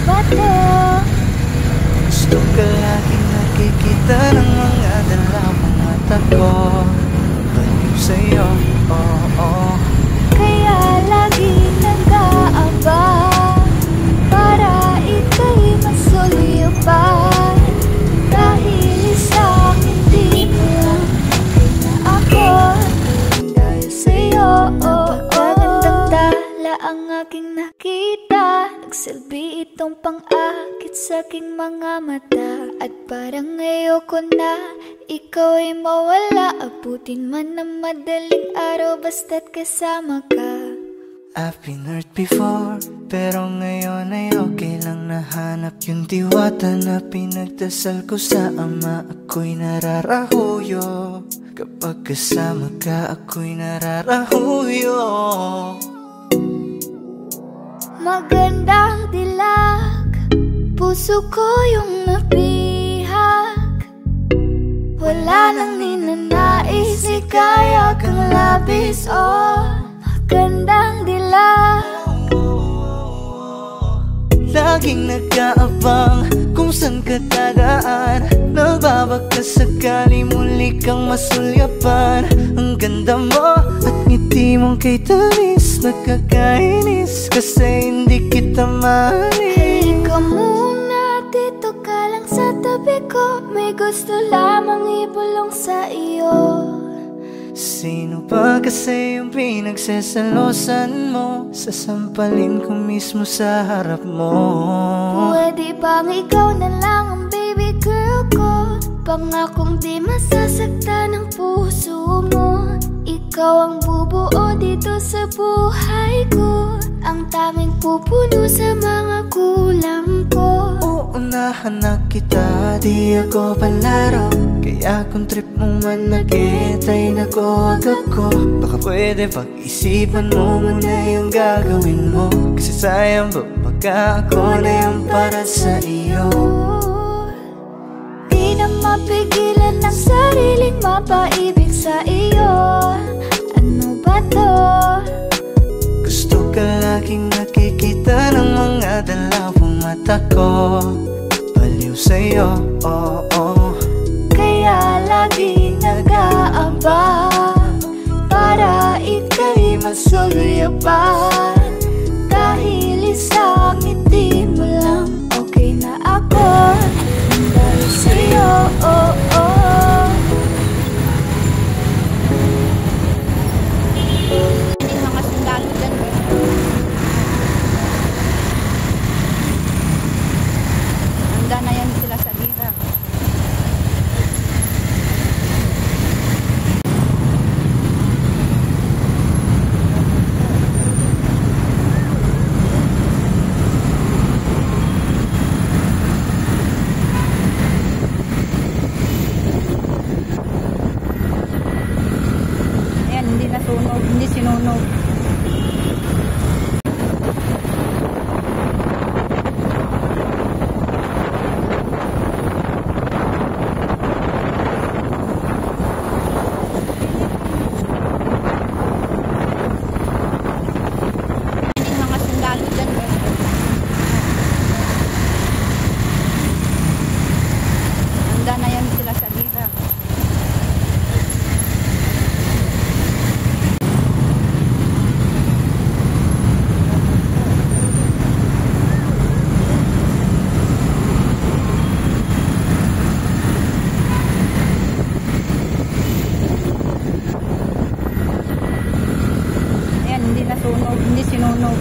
ba to? Gusto ka laging nakikita ng mga dalawang mata ko. Baliw sa'yo, oh. Kaya laging nag-aabang para ika'y masulyupan. Dahil sa'kin di mo lang na ako dahil sa'yo, napakagandang tala ang aking nakita. Nagsilbi itong pang-akit sa aking mga mata. At parang ayoko na ikaw ay mawala. Abutin man ng madaling araw basta't kasama ka. I've been hurt before, pero ngayon ay okay lang. Nahanap yung diwata na pinagdasal ko sa Ama. Ako'y nararahuyo kapag kasama ka, ako'y nararahuyo. Magandang dilag, puso ko yung nabihag. Wala nang ninanais, ikaya kang labis, oh. Magandang dilag. Laging nag-aabang kung saan ka dadaan. Nagbabaka sakali muli kang masulyapan. Ang ganda mo at ngiti mong kay tamis. Nakakainis kasi hindi kita maalis. Halika muna, dito ka lang sa tabi ko. May gusto lamang ibulong sa iyo. Sino ba kasi yung pinagsasalosan mo? Sasampalin ko mismo sa harap mo. Pwede bang ikaw na lang ang baby girl ko? Pangakong di masasaktan ang puso mo. Ikaw ang bubuo dito sa buhay ko. Ang tanging pupuno sa mga kulang ko. Uunahan na kita, di ako palaro. Kaya kung trip mo man nag-get ay nakuwag ako. Baka pwede pag-isipan mo muna yung gagawin mo. Kasi sayang ba baka ako na yung para sa iyo. Di na mapigilan ang sariling mapaibig sa iyo. Ano ba to? Gusto ka laging nakikita ng mga dalawang mata ko. Baliw sa'yo, oh. Kaya laging nag-aabang para ika'y masulyapan. Dahil isang ngiti mo lang okay na ako dahil sa'yo, oh. Yung mga sundalo dyan, handa na yan sila sa gira. Ayan, hindi nasunog, hindi sinunog. Yung mga sundalo dyan, handa na yan sila sa gira. Ayan, hindi nasunog, hindi sinunog.